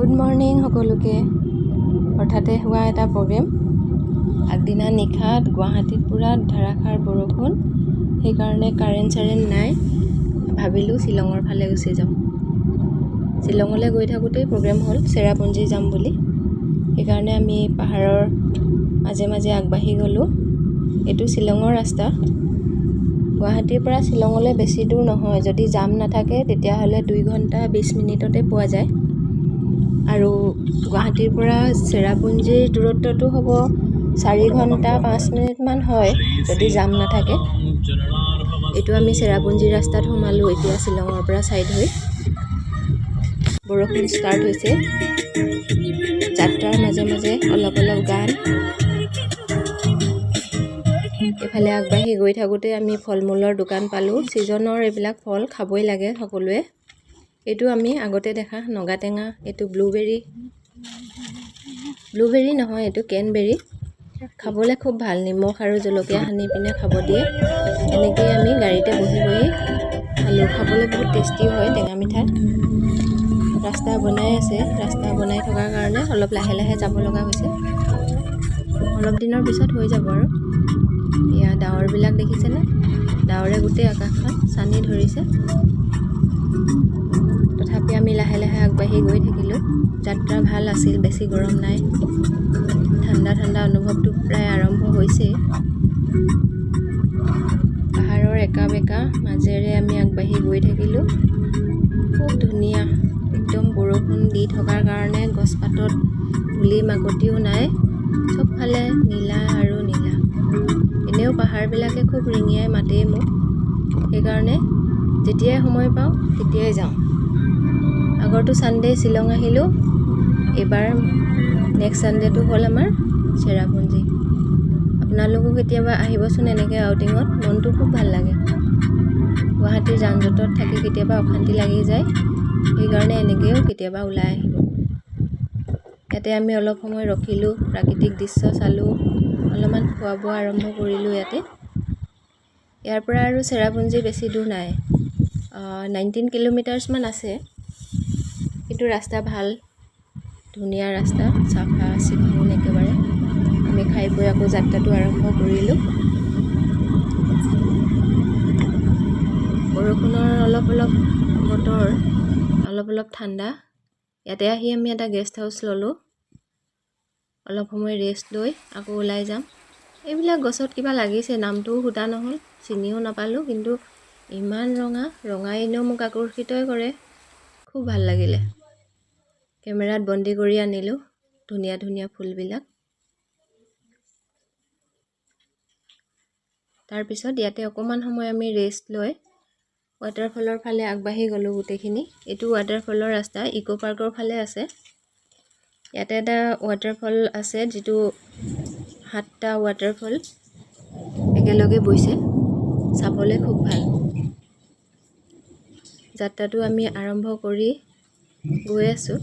Good morning সকলোকে। হঠাতে হোৱা এটা প্ৰগ্ৰেম। আগদিনা নিশাত গুৱাহাটীত পূৰা ধাৰাসাৰ বৰষুণ, সেইকাৰণে কাৰেণ্ট নাই। ভাবিলোঁ শ্বিলঙৰ ফালে গুচি যাওঁ। শ্বিলঙলৈ গৈ থাকোঁতেই প্ৰগ্ৰেম হ'ল চেৰাপুঞ্জী যাম বুলি। সেইকাৰণে আমি পাহাৰৰ মাজে মাজে আগবাঢ়ি গ'লোঁ। এইটো শ্বিলঙৰ ৰাস্তা। গুৱাহাটীৰ পৰা শ্বিলঙলৈ বেছি দূৰ নহয়। যদি জাম নাথাকে তেতিয়াহ'লে 2 ঘণ্টা 20 মিনিটতে পোৱা যায়। আৰু গুৱাহাটীৰ পৰা চেৰাপুঞ্জীৰ দূৰত্বটো হ'ব 4 ঘণ্টা 5 মিনিটমান হয় যদি জাম নাথাকে। এইটো আমি চেৰাপুঞ্জীৰ ৰাস্তাত সোমালোঁ এতিয়া শ্বিলঙৰ পৰা ছাইড হৈ। বৰষুণ ষ্টাৰ্ট হৈছে। যাত্ৰাৰ মাজে মাজে অলপ গান। এইফালে আগবাঢ়ি গৈ থাকোঁতে আমি ফল মূলৰ দোকান পালোঁ। ছিজনৰ এইবিলাক ফল খাবই লাগে সকলোৱে। এইটো আমি আগতে দেখা নগাটেঙা, এইটো ব্লুবেৰী নহয়, এইটো কেনবেৰী। খাবলৈ খুব ভাল, নিমখ আৰু জলকীয়া সানি পিনে খাব দিয়ে। এনেকৈয়ে আমি গাড়ীতে বহি বহি খালোঁ। খাবলৈ বহুত টেষ্টি হয়, টেঙা মিঠা। ৰাস্তা বনাই আছে। ৰাস্তা বনাই থকাৰ কাৰণে অলপ লাহে লাহে যাব লগা হৈছে। অলপ দিনৰ পিছত হৈ যাব আৰু। এয়া ডাৱৰবিলাক দেখিছেনে? ডাৱৰে গোটেই আকাশখন ছানি ধৰিছে। তথাপি আমি লাহে লাহে আগবাঢ়ি গৈ থাকিলোঁ। যাত্ৰা ভাল আছিল, বেছি গৰম নাই। ঠাণ্ডা ঠাণ্ডা অনুভৱটো প্ৰায় আৰম্ভ হৈছেই। পাহাৰৰ একা বেকা মাজেৰে আমি আগবাঢ়ি গৈ থাকিলোঁ। খুব ধুনীয়া, একদম বৰষুণ দি থকাৰ কাৰণে গছপাতত ধূলি মাকতিও নাই। চবফালে নীলা আৰু নীলা। এনেও পাহাৰবিলাকে খুব ৰিঙিয়াই মাতেই মোক। সেইকাৰণে যেতিয়াই সময় পাওঁ তেতিয়াই যাওঁ। আগৰটো ছানডে শ্বিলং আহিলোঁ। এইবাৰ নেক্সট ছানডেটো হ'ল আমাৰ চেৰাপুঞ্জী। আপোনালোকো কেতিয়াবা আহিবচোন এনেকৈ আউটিঙত, মনটো খুব ভাল লাগে। গুৱাহাটীৰ যান জঁটত থাকি কেতিয়াবা অশান্তি লাগি যায়। সেইকাৰণে এনেকৈও কেতিয়াবা ওলাই আহিব। ইয়াতে আমি অলপ সময় ৰখিলোঁ, প্ৰাকৃতিক দৃশ্য চালোঁ, অলপমান খোৱা বোৱা আৰম্ভ কৰিলোঁ ইয়াতে। ইয়াৰ পৰা আৰু চেৰাপুঞ্জী বেছি দূৰ নাই, 19 কিলোমিটাৰ্ছমান আছে। কিন্তু ৰাস্তা ভাল, ধুনীয়া ৰাস্তা, চাফা চিকুণ একেবাৰে। আমি খাই বৈ আকৌ যাত্ৰাটো আৰম্ভ কৰিলোঁ। বৰষুণৰ অলপ বতৰ, অলপ ঠাণ্ডা। ইয়াতে আহি আমি এটা গেষ্ট হাউচ ল'লোঁ। অলপ সময় ৰেষ্ট লৈ আকৌ ওলাই যাম। এইবিলাক গছত কিবা লাগিছে, নামটোও সোধা নহ'ল, চিনিও নাপালোঁ। কিন্তু ইমান ৰঙা এনেও মোক আকৰ্ষিতই কৰে। খুব ভাল লাগিলে। কেমেৰাত বন্দী কৰি আনিলোঁ ধুনীয়া ধুনীয়া ফুলবিলাক। তাৰপিছত ইয়াতে অকণমান সময় আমি ৰেষ্ট লৈ ৱাটাৰফলৰ ফালে আগবাঢ়ি গ'লোঁ গোটেইখিনি। এইটো ৱাটাৰফলৰ ৰাস্তা, ইক' পাৰ্কৰ ফালে আছে। ইয়াতে এটা ৱাটাৰফল আছে, যিটো 7টা ৱাটাৰফল একেলগে বৈছে। চাবলৈ খুব ভাল। যাত্ৰাটো আমি আৰম্ভ কৰি গৈ আছোঁ।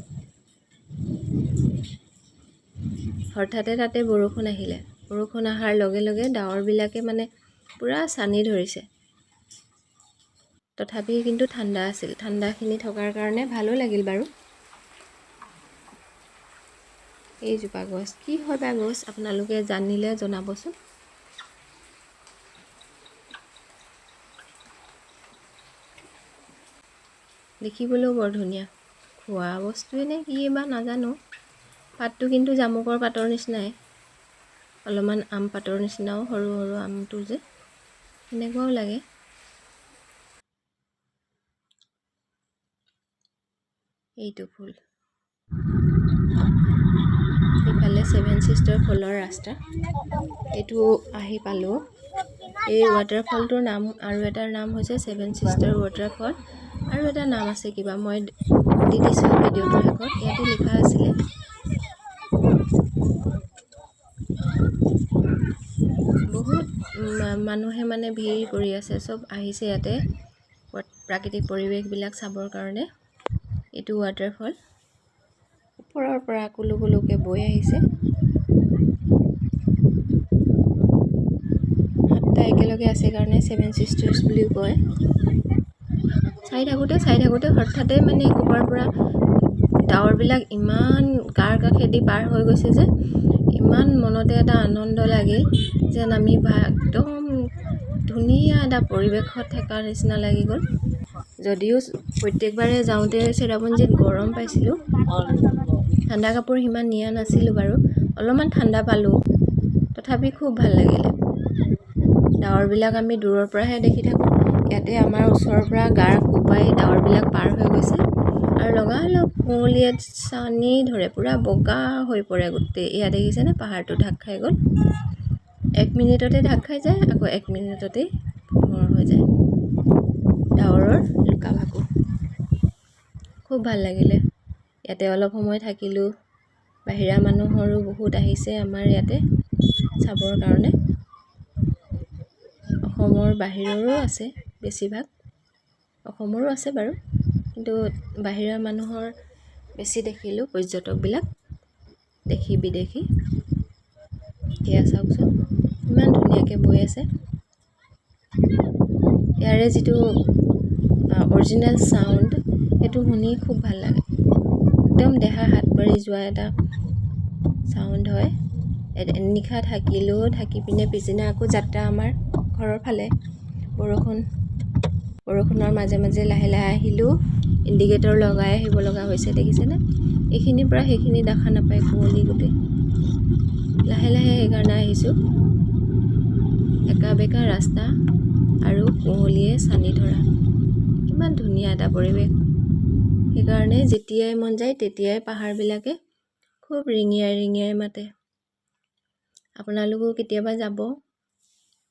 হঠাতে তাতে বৰষুণ আহিলে। বৰষুণ অহাৰ লগে লগে ডাৱৰবিলাকে পূৰা ছানি ধৰিছে। তথাপি কিন্তু ঠাণ্ডা আছিল। ঠাণ্ডাখিনি থকাৰ কাৰণে ভালো লাগিল বাৰু। এইজোপা গছ কি হয় বা গছ, আপোনালোকে জানিলে জনাবচোন। দেখিবলৈও বৰ ধুনীয়া। খোৱা বস্তুৱে নে কি বা নাজানো। পাতটো কিন্তু জামুকৰ পাতৰ নিচিনাই, অলপমান আম পাতৰ নিচিনাও, সৰু সৰু আমটো যে সেনেকুৱাও লাগে। এইটো ফুল। এইফালে 7 ছিষ্টাৰ ফলৰ ৰাস্তা। এইটো আহি পালোঁ। এই ৱাটাৰফলটোৰ নাম আৰু এটাৰ নাম হৈছে 7 ছিষ্টাৰ ৱাটাৰফল। আৰু এটা নাম আছে কিবা, মই দি দিছোঁ ভিডিঅ'টোৰ শেষত। ইয়াতে লিখা আছিলে। বহুত মানুহে ভিৰ কৰি আছে, চব আহিছে ইয়াতে প্ৰাকৃতিক পৰিৱেশবিলাক চাবৰ কাৰণে। এইটো ৱাটাৰফল ওপৰৰ পৰা কুলু কুলুকৈ বৈ আহিছে। 7টা একেলগে আছে কাৰণে 7 ছিষ্টাৰ্ছ বুলিও কয়। চাই থাকোঁতে হঠাতে ক'ৰবাৰ পৰা ডাৱৰবিলাক ইমান গাৰ কাষেদি পাৰ হৈ গৈছে যে ইমান মনতে এটা আনন্দ লাগিল যেন আমি একদম ধুনীয়া এটা পৰিৱেশত থকাৰ নিচিনা লাগি গ'ল। যদিও প্ৰত্যেকবাৰে যাওঁতে চেৰাপুঞ্জীত গৰম পাইছিলোঁ, ঠাণ্ডা কাপোৰ সিমান নিয়া নাছিলোঁ বাৰু, অলপমান ঠাণ্ডা পালোঁ, তথাপি খুব ভাল লাগিলে। ডাৱৰবিলাক আমি দূৰৰ পৰাহে দেখি থাকোঁ, ইয়াতে আমাৰ ওচৰৰ পৰা গাৰ কোবাই ডাৱৰবিলাক পাৰ হৈ গৈছে আৰু লগালগ কুঁৱলীয়ে চানি ধৰে, পূৰা বগা হৈ পৰে গোটেই। এয়া দেখিছেনে, পাহাৰটো ঢাক খাই গ'ল। 1 মিনিটতে ঢাক খাই যায়, আকৌ 1 মিনিটতেই পোহৰ হৈ যায়। ডাৱৰৰ লুকা-ভাকু খুব ভাল লাগিলে। ইয়াতে অলপ সময় থাকিলোঁ। বাহিৰা মানুহৰো বহুত আহিছে আমাৰ ইয়াতে চাবৰ কাৰণে। অসমৰ বাহিৰৰো আছে বেছিভাগ, অসমৰো আছে বাৰু, কিন্তু বাহিৰা মানুহৰ বেছি দেখিলোঁ পৰ্যটকবিলাক, দেশী বিদেশী। এয়া চাওকচোন ইমান ধুনীয়াকৈ বৈ আছে। ইয়াৰে যিটো অৰিজিনেল চাউণ্ড সেইটো শুনি খুব ভাল লাগে, একদম দেহা হাত পাৰি যোৱা এটা চাউণ্ড হয়। নিশা থাকিলোঁ, থাকি পিনে পিছদিনা আকৌ যাত্ৰা আমাৰ ঘৰৰ ফালে। বৰষুণৰ মাজে মাজে লাহে লাহে আহিলোঁ, ইণ্ডিকেটৰ লগাই আহিব লগা হৈছে, দেখিছেনে? এইখিনিৰ পৰা সেইখিনি দেখা নাপায়, কুঁৱলী গোটেই। লাহে লাহে সেইকাৰণে আহিছোঁ। একা বেকা ৰাস্তা আৰু কুঁৱলীয়ে চানি ধৰা, কিমান ধুনীয়া এটা পৰিৱেশ। সেইকাৰণে যেতিয়াই মন যায় তেতিয়াই পাহাৰবিলাকে খুব ৰিঙিয়াই ৰিঙিয়াই মাতে। আপোনালোকেও কেতিয়াবা যাব,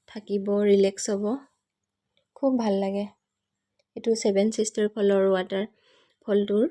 থাকিব, ৰিলেক্স হ'ব, খুব ভাল লাগে। এইটো 7 ছিষ্টাৰ ফলৰ ফলটোৰ